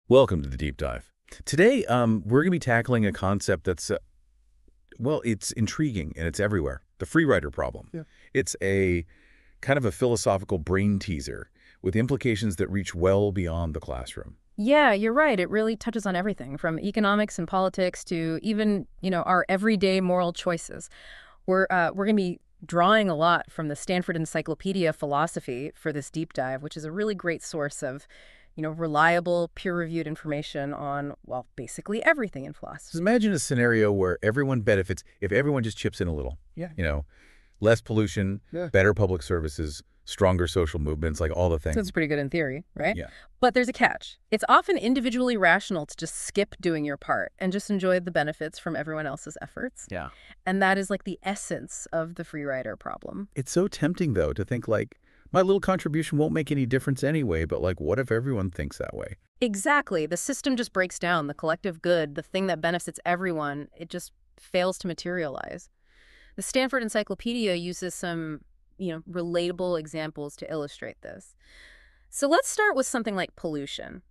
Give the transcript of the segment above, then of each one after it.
Welcome to the Deep Dive. Today, we're going to be tackling a concept that's, well, it's intriguing and it's everywhere. The free rider problem. Yeah. It's a kind of a philosophical brain teaser with implications that reach well beyond the classroom. Yeah, you're right. It really touches on everything from economics and politics to even, our everyday moral choices. We're going to be drawing a lot from the Stanford Encyclopedia Philosophy for this deep dive, which is a really great source of, reliable, peer-reviewed information on, well, basically everything in philosophy. Just imagine a scenario where everyone benefits if everyone just chips in a little. Yeah. Less pollution, Yeah. better public services, stronger social movements, like all the things. Sounds pretty good in theory, right? Yeah. But there's a catch. It's often individually rational to just skip doing your part and just enjoy the benefits from everyone else's efforts. Yeah. And that is like the essence of the free rider problem. It's so tempting, though, to think like, my little contribution won't make any difference anyway, but like, what if everyone thinks that way? Exactly. The system just breaks down. The collective good, the thing that benefits everyone, it just fails to materialize. The Stanford Encyclopedia uses some, relatable examples to illustrate this. So let's start with something like pollution.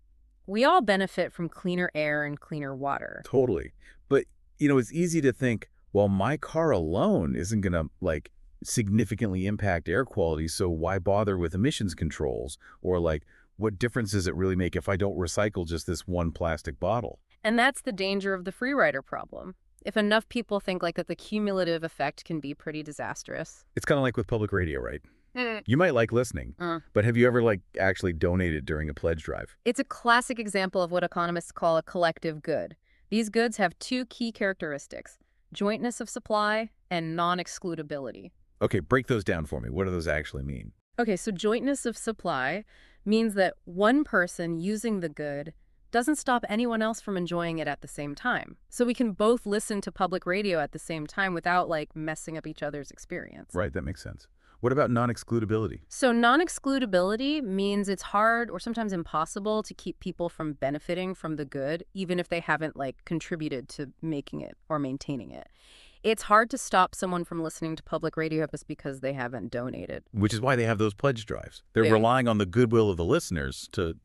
We all benefit from cleaner air and cleaner water. Totally. But, it's easy to think, well, my car alone isn't going to, like, significantly impact air quality, so why bother with emissions controls? Or, like, what difference does it really make if I don't recycle just this one plastic bottle? And that's the danger of the free rider problem. If enough people think like that, the cumulative effect can be pretty disastrous. It's kind of like with public radio, right? Mm. You might like listening, but have you ever, like, actually donated during a pledge drive? It's a classic example of what economists call a collective good. These goods have two key characteristics: jointness of supply and non-excludability. Okay, break those down for me. What do those actually mean? Okay, so jointness of supply means that one person using the good doesn't stop anyone else from enjoying it at the same time. So we can both listen to public radio at the same time without, like, messing up each other's experience. Right, that makes sense. What about non-excludability? So non-excludability means it's hard or sometimes impossible to keep people from benefiting from the good, even if they haven't, like, contributed to making it or maintaining it. It's hard to stop someone from listening to public radio just because they haven't donated. Which is why they have those pledge drives. They're Yeah. relying on the goodwill of the listeners to,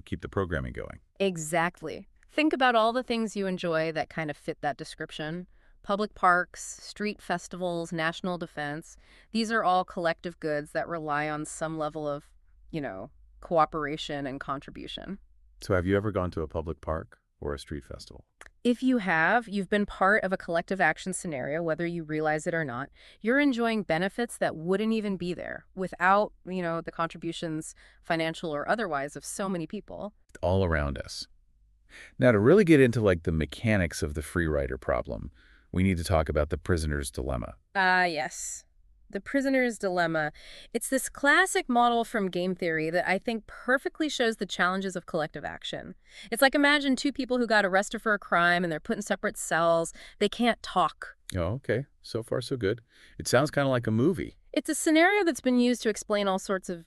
keep the programming going. Exactly. Think about all the things you enjoy that kind of fit that description. Public parks, street festivals, national defense. These are all collective goods that rely on some level of, cooperation and contribution. So have you ever gone to a public park or a street festival? If you have, you've been part of a collective action scenario, whether you realize it or not. You're enjoying benefits that wouldn't even be there without, the contributions, financial or otherwise, of so many people. All around us. Now, to really get into, like, the mechanics of the free rider problem, we need to talk about the prisoner's dilemma. Yes. The prisoner's dilemma. It's this classic model from game theory that I think perfectly shows the challenges of collective action. It's like, imagine two people who got arrested for a crime and they're put in separate cells. They can't talk. Oh, okay. So far, so good. It sounds kind of like a movie. It's a scenario that's been used to explain all sorts of,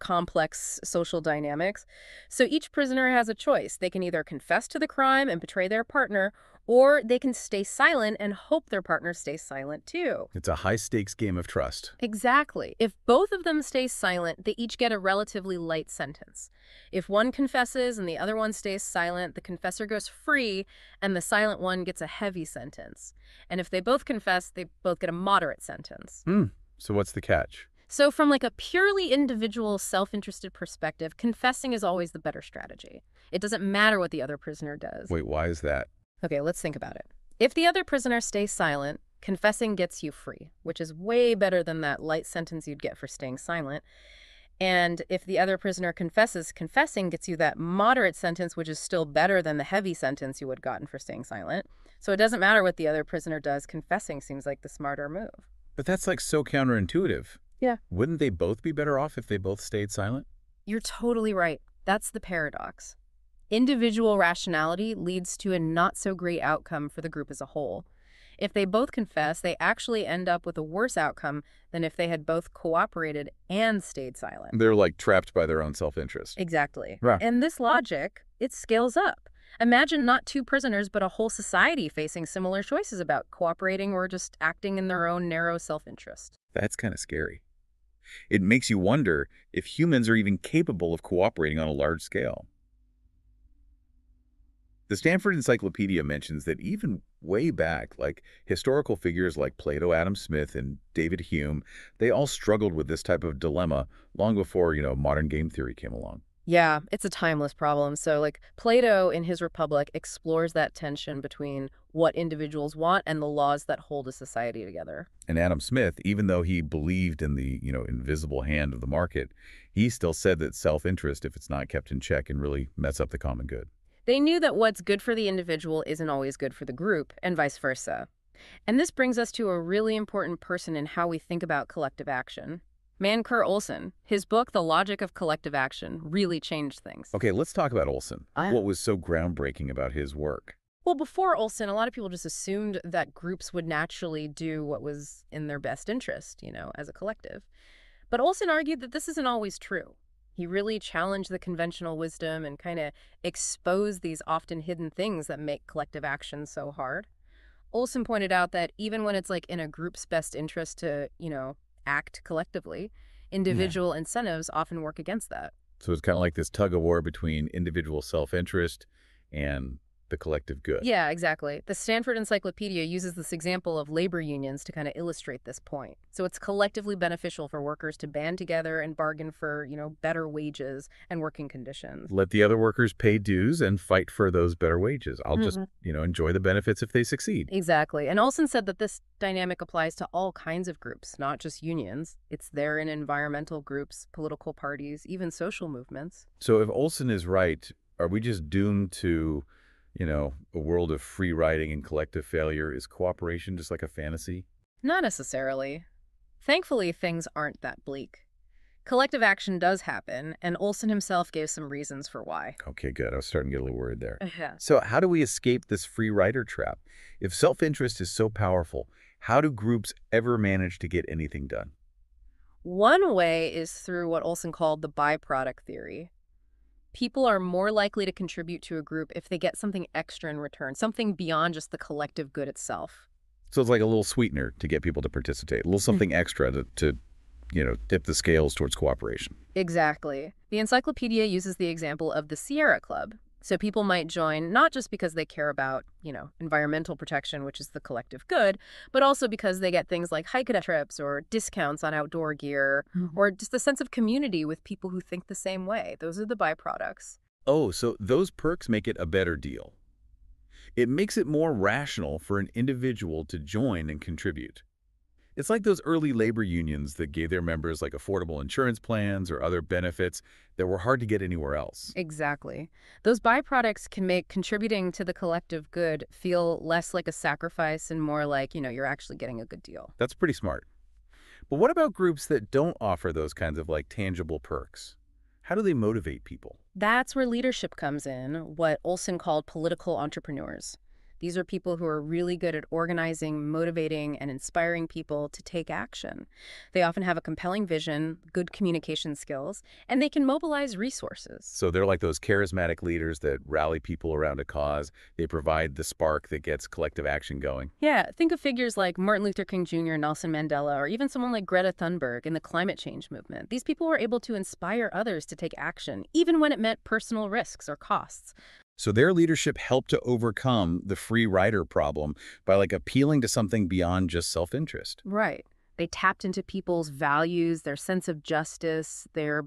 complex social dynamics. So each prisoner has a choice. They can either confess to the crime and betray their partner, or they can stay silent and hope their partner stays silent too. It's a high-stakes game of trust. Exactly. If both of them stay silent, they each get a relatively light sentence. If one confesses and the other one stays silent, the confessor goes free and the silent one gets a heavy sentence. And if they both confess, they both get a moderate sentence. So what's the catch? So from like a purely individual self-interested perspective, confessing is always the better strategy. It doesn't matter what the other prisoner does. Wait, why is that? Okay, let's think about it. If the other prisoner stays silent, confessing gets you free, which is way better than that light sentence you'd get for staying silent. And if the other prisoner confesses, confessing gets you that moderate sentence, which is still better than the heavy sentence you would have gotten for staying silent. So it doesn't matter what the other prisoner does, confessing seems like the smarter move. But that's, like, so counterintuitive. Yeah. Wouldn't they both be better off if they both stayed silent? You're totally right. That's the paradox. Individual rationality leads to a not-so-great outcome for the group as a whole. If they both confess, they actually end up with a worse outcome than if they had both cooperated and stayed silent. They're, like, trapped by their own self-interest. Exactly. Right. And this logic, it scales up. Imagine not two prisoners, but a whole society facing similar choices about cooperating or just acting in their own narrow self-interest. That's kind of scary. It makes you wonder if humans are even capable of cooperating on a large scale. The Stanford Encyclopedia mentions that even way back, like historical figures like Plato, Adam Smith, and David Hume, they all struggled with this type of dilemma long before, modern game theory came along. Yeah, it's a timeless problem. So, like, Plato in his Republic explores that tension between what individuals want and the laws that hold a society together. And Adam Smith, even though he believed in the, invisible hand of the market, he still said that self-interest, if it's not kept in check, can really mess up the common good. They knew that what's good for the individual isn't always good for the group, and vice versa. And this brings us to a really important person in how we think about collective action. Mancur Olson. His book, The Logic of Collective Action, really changed things. Okay, let's talk about Olson. What was so groundbreaking about his work? Well, before Olson, a lot of people just assumed that groups would naturally do what was in their best interest, as a collective. But Olson argued that this isn't always true. He really challenged the conventional wisdom and kind of exposed these often hidden things that make collective action so hard. Olson pointed out that even when it's like in a group's best interest to, act collectively, individual incentives often work against that. So it's kind of like this tug of war between individual self-interest and the collective good. Yeah, exactly. The Stanford Encyclopedia uses this example of labor unions to kind of illustrate this point. So it's collectively beneficial for workers to band together and bargain for, better wages and working conditions. Let the other workers pay dues and fight for those better wages. I'll just, enjoy the benefits if they succeed. Exactly. And Olson said that this dynamic applies to all kinds of groups, not just unions. It's there in environmental groups, political parties, even social movements. So if Olson is right, are we just doomed to a world of free riding and collective failure? Is cooperation just like a fantasy? Not necessarily. Thankfully, things aren't that bleak. Collective action does happen, and Olson himself gave some reasons for why. Okay, good. I was starting to get a little worried there. Yeah. So how do we escape this free rider trap? If self-interest is so powerful, how do groups ever manage to get anything done? One way is through what Olson called the byproduct theory. People are more likely to contribute to a group if they get something extra in return, something beyond just the collective good itself. So it's like a little sweetener to get people to participate, a little something extra to tip the scales towards cooperation. Exactly. The encyclopedia uses the example of the Sierra Club. So people might join not just because they care about, environmental protection, which is the collective good, but also because they get things like hike trips or discounts on outdoor gear, or just a sense of community with people who think the same way. Those are the byproducts. Oh, so those perks make it a better deal. It makes it more rational for an individual to join and contribute. It's like those early labor unions that gave their members like affordable insurance plans or other benefits that were hard to get anywhere else. Exactly. Those byproducts can make contributing to the collective good feel less like a sacrifice and more like, you're actually getting a good deal. That's pretty smart. But what about groups that don't offer those kinds of tangible perks? How do they motivate people? That's where leadership comes in, what Olson called political entrepreneurs. These are people who are really good at organizing, motivating, and inspiring people to take action. They often have a compelling vision, good communication skills, and they can mobilize resources. So they're like those charismatic leaders that rally people around a cause. They provide the spark that gets collective action going. Yeah, think of figures like Martin Luther King Jr., Nelson Mandela, or even someone like Greta Thunberg in the climate change movement. These people were able to inspire others to take action, even when it meant personal risks or costs. So their leadership helped to overcome the free rider problem by appealing to something beyond just self-interest. Right. They tapped into people's values, their sense of justice, their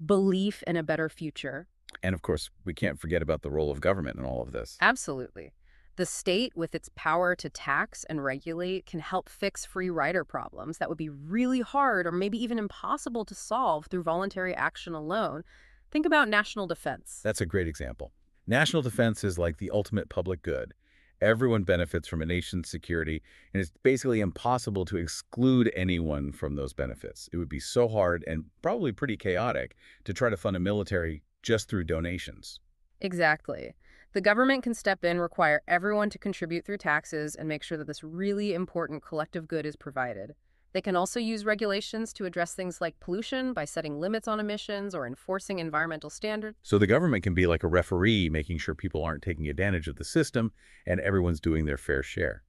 belief in a better future. And of course, we can't forget about the role of government in all of this. Absolutely. The state, with its power to tax and regulate, can help fix free rider problems that would be really hard or maybe even impossible to solve through voluntary action alone. Think about national defense. That's a great example. National defense is like the ultimate public good. Everyone benefits from a nation's security, and it's basically impossible to exclude anyone from those benefits. It would be so hard and probably pretty chaotic to try to fund a military just through donations. Exactly. The government can step in, require everyone to contribute through taxes, and make sure that this really important collective good is provided. They can also use regulations to address things like pollution by setting limits on emissions or enforcing environmental standards. So the government can be like a referee, making sure people aren't taking advantage of the system and everyone's doing their fair share.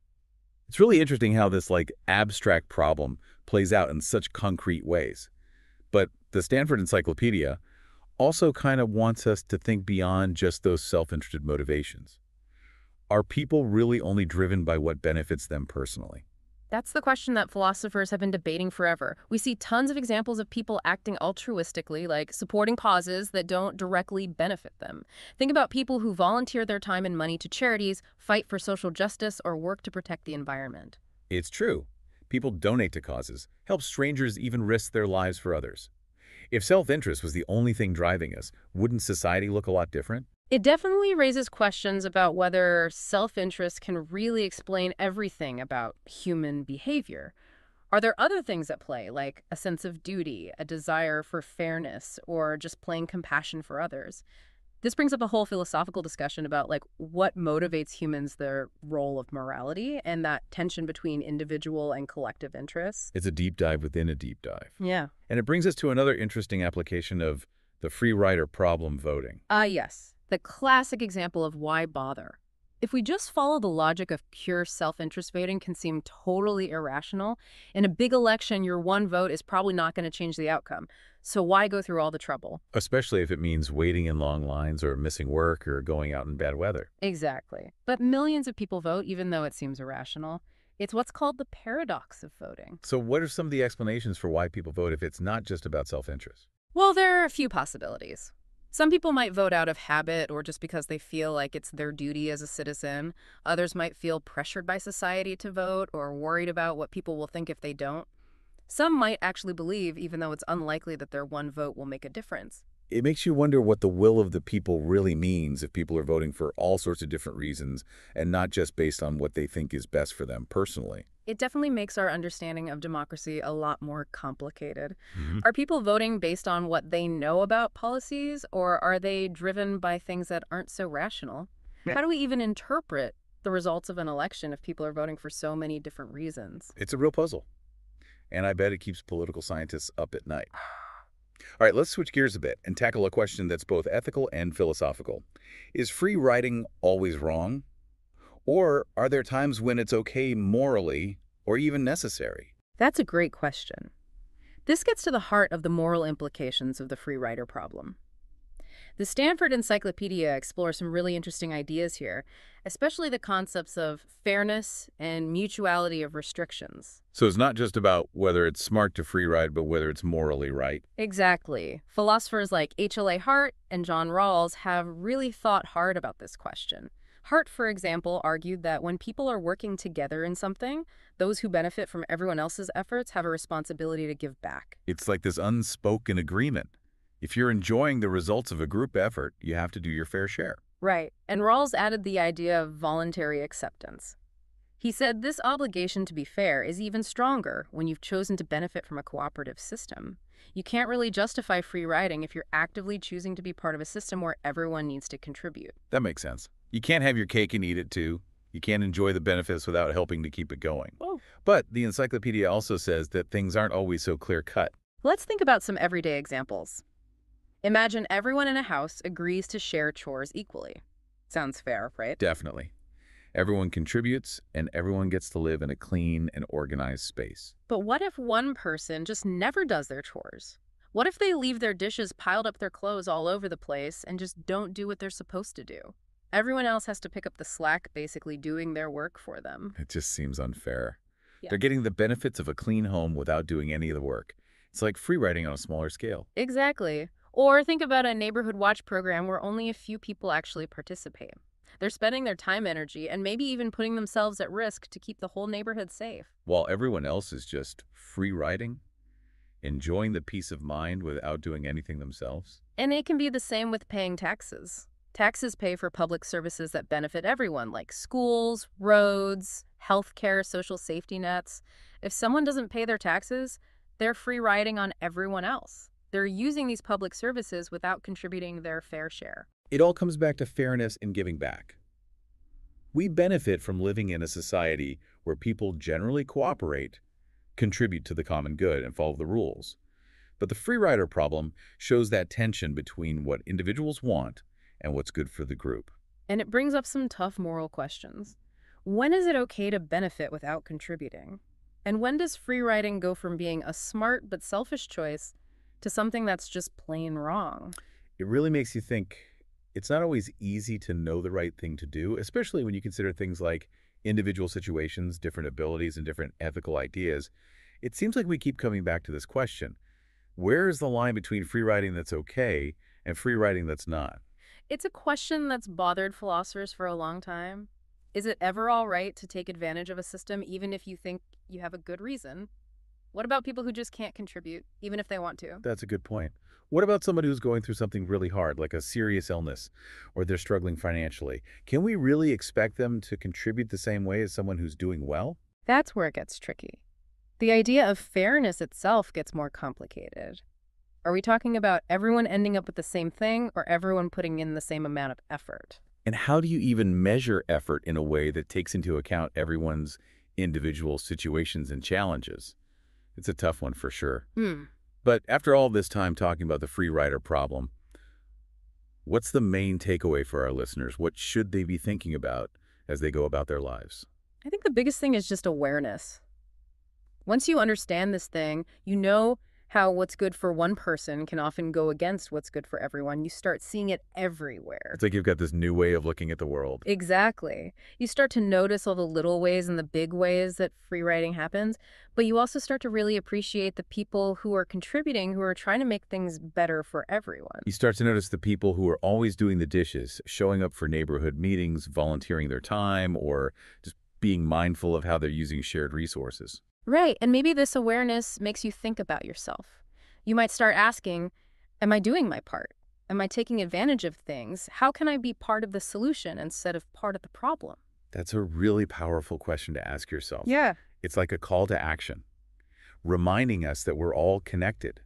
It's really interesting how this abstract problem plays out in such concrete ways. But the Stanford Encyclopedia also kind of wants us to think beyond just those self-interested motivations. Are people really only driven by what benefits them personally? That's the question that philosophers have been debating forever. We see tons of examples of people acting altruistically, like supporting causes that don't directly benefit them. Think about people who volunteer their time and money to charities, fight for social justice, or work to protect the environment. It's true. People donate to causes, help strangers, even risk their lives for others. If self-interest was the only thing driving us, wouldn't society look a lot different? It definitely raises questions about whether self-interest can really explain everything about human behavior. Are there other things at play, like a sense of duty, a desire for fairness, or just plain compassion for others? This brings up a whole philosophical discussion about what motivates humans, their role of morality, and that tension between individual and collective interests. It's a deep dive within a deep dive. Yeah. And it brings us to another interesting application of the free rider problem voting. Yes. The classic example of why bother. If we just follow the logic of pure self-interest voting can seem totally irrational. In a big election, your one vote is probably not going to change the outcome. So why go through all the trouble? Especially if it means waiting in long lines or missing work or going out in bad weather. Exactly. But millions of people vote, even though it seems irrational. It's what's called the paradox of voting. So what are some of the explanations for why people vote if it's not just about self-interest? Well, there are a few possibilities. Some people might vote out of habit or just because they feel like it's their duty as a citizen. Others might feel pressured by society to vote or worried about what people will think if they don't. Some might actually believe, even though it's unlikely that their one vote will make a difference. It makes you wonder what the will of the people really means if people are voting for all sorts of different reasons and not just based on what they think is best for them personally. It definitely makes our understanding of democracy a lot more complicated. Mhm. Are people voting based on what they know about policies, or are they driven by things that aren't so rational? Yeah. How do we even interpret the results of an election if people are voting for so many different reasons? It's a real puzzle, and I bet it keeps political scientists up at night. All right, let's switch gears a bit and tackle a question that's both ethical and philosophical. Is free riding always wrong? Or are there times when it's okay morally or even necessary? That's a great question. This gets to the heart of the moral implications of the free rider problem. The Stanford Encyclopedia explores some really interesting ideas here, especially the concepts of fairness and mutuality of restrictions. So it's not just about whether it's smart to free ride, but whether it's morally right. Exactly. Philosophers like H.L.A. Hart and John Rawls have really thought hard about this question. Hart, for example, argued that when people are working together in something, those who benefit from everyone else's efforts have a responsibility to give back. It's like this unspoken agreement. If you're enjoying the results of a group effort, you have to do your fair share. Right. And Rawls added the idea of voluntary acceptance. He said this obligation to be fair is even stronger when you've chosen to benefit from a cooperative system. You can't really justify free riding if you're actively choosing to be part of a system where everyone needs to contribute. That makes sense. You can't have your cake and eat it too. You can't enjoy the benefits without helping to keep it going. Oh. But the encyclopedia also says that things aren't always so clear-cut. Let's think about some everyday examples. Imagine everyone in a house agrees to share chores equally. Sounds fair, right? Definitely. Everyone contributes, and everyone gets to live in a clean and organized space. But what if one person just never does their chores? What if they leave their dishes piled up their clothes all over the place and just don't do what they're supposed to do? Everyone else has to pick up the slack, basically doing their work for them. It just seems unfair. Yeah. They're getting the benefits of a clean home without doing any of the work. It's like free riding on a smaller scale. Exactly. Or think about a neighborhood watch program where only a few people actually participate. They're spending their time, energy, and maybe even putting themselves at risk to keep the whole neighborhood safe. While everyone else is just free riding, enjoying the peace of mind without doing anything themselves. And it can be the same with paying taxes. Taxes pay for public services that benefit everyone, like schools, roads, healthcare, social safety nets. If someone doesn't pay their taxes, they're free riding on everyone else. They're using these public services without contributing their fair share. It all comes back to fairness and giving back. We benefit from living in a society where people generally cooperate, contribute to the common good, and follow the rules. But the free rider problem shows that tension between what individuals want and what's good for the group. And it brings up some tough moral questions. When is it okay to benefit without contributing? And when does free riding go from being a smart but selfish choice to something that's just plain wrong? It really makes you think, it's not always easy to know the right thing to do, especially when you consider things like individual situations, different abilities, and different ethical ideas. It seems like we keep coming back to this question. Where is the line between free riding that's okay and free riding that's not? It's a question that's bothered philosophers for a long time. Is it ever all right to take advantage of a system even if you think you have a good reason? What about people who just can't contribute, even if they want to? That's a good point. What about someone who's going through something really hard, like a serious illness, or they're struggling financially? Can we really expect them to contribute the same way as someone who's doing well? That's where it gets tricky. The idea of fairness itself gets more complicated. Are we talking about everyone ending up with the same thing or everyone putting in the same amount of effort? And how do you even measure effort in a way that takes into account everyone's individual situations and challenges? It's a tough one for sure. Hmm. But after all this time talking about the free rider problem, what's the main takeaway for our listeners? What should they be thinking about as they go about their lives? I think the biggest thing is just awareness. Once you understand this thing, you know how what's good for one person can often go against what's good for everyone. You start seeing it everywhere. It's like you've got this new way of looking at the world. Exactly. You start to notice all the little ways and the big ways that free riding happens, but you also start to really appreciate the people who are contributing, who are trying to make things better for everyone. You start to notice the people who are always doing the dishes, showing up for neighborhood meetings, volunteering their time, or just being mindful of how they're using shared resources. Right, and maybe this awareness makes you think about yourself. You might start asking, am I doing my part? Am I taking advantage of things? How can I be part of the solution instead of part of the problem? That's a really powerful question to ask yourself. Yeah. It's like a call to action, reminding us that we're all connected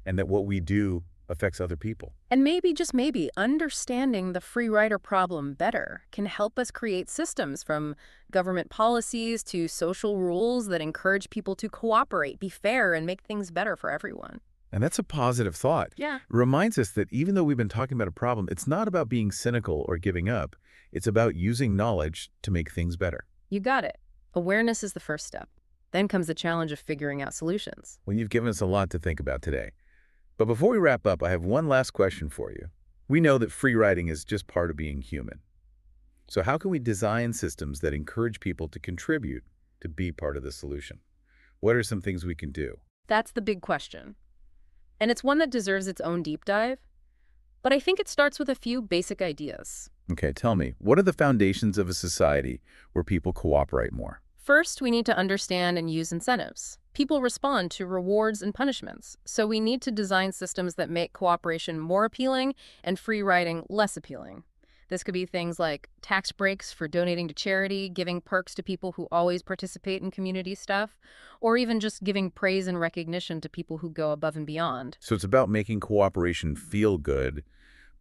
and that what we do affects other people. And maybe, just maybe, understanding the free rider problem better can help us create systems from government policies to social rules that encourage people to cooperate, be fair, and make things better for everyone. And that's a positive thought. Yeah. It reminds us that even though we've been talking about a problem, it's not about being cynical or giving up. It's about using knowledge to make things better. You got it. Awareness is the first step. Then comes the challenge of figuring out solutions. Well, you've given us a lot to think about today. But before we wrap up, I have one last question for you. We know that free riding is just part of being human. So how can we design systems that encourage people to contribute to be part of the solution? What are some things we can do? That's the big question. And it's one that deserves its own deep dive. But I think it starts with a few basic ideas. Okay, tell me, what are the foundations of a society where people cooperate more? First, we need to understand and use incentives. People respond to rewards and punishments, so we need to design systems that make cooperation more appealing and free riding less appealing. This could be things like tax breaks for donating to charity, giving perks to people who always participate in community stuff, or even just giving praise and recognition to people who go above and beyond. So it's about making cooperation feel good,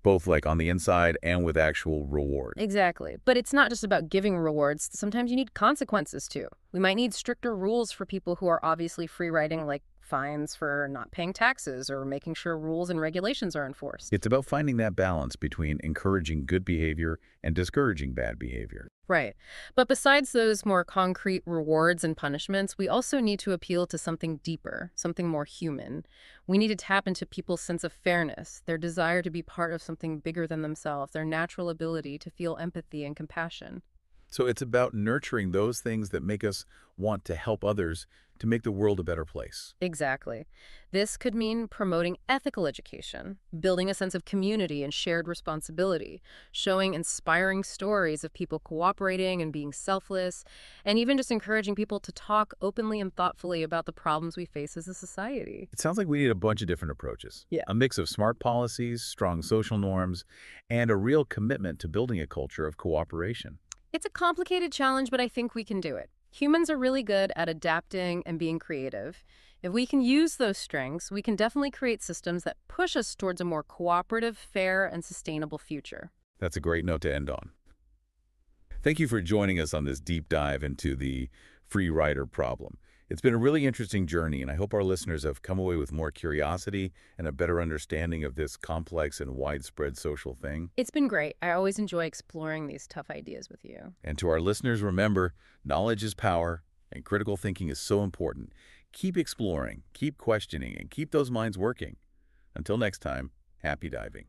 both like on the inside and with actual reward. Exactly. But it's not just about giving rewards. Sometimes you need consequences, too. We might need stricter rules for people who are obviously free riding, like fines for not paying taxes or making sure rules and regulations are enforced. It's about finding that balance between encouraging good behavior and discouraging bad behavior. Right. But besides those more concrete rewards and punishments, we also need to appeal to something deeper, something more human. We need to tap into people's sense of fairness, their desire to be part of something bigger than themselves, their natural ability to feel empathy and compassion. So it's about nurturing those things that make us want to help others to make the world a better place. Exactly. This could mean promoting ethical education, building a sense of community and shared responsibility, showing inspiring stories of people cooperating and being selfless, and even just encouraging people to talk openly and thoughtfully about the problems we face as a society. It sounds like we need a bunch of different approaches. Yeah. A mix of smart policies, strong social norms, and a real commitment to building a culture of cooperation. It's a complicated challenge, but I think we can do it. Humans are really good at adapting and being creative. If we can use those strengths, we can definitely create systems that push us towards a more cooperative, fair, and sustainable future. That's a great note to end on. Thank you for joining us on this deep dive into the free rider problem. It's been a really interesting journey, and I hope our listeners have come away with more curiosity and a better understanding of this complex and widespread social thing. It's been great. I always enjoy exploring these tough ideas with you. And to our listeners, remember, knowledge is power, and critical thinking is so important. Keep exploring, keep questioning, and keep those minds working. Until next time, happy diving.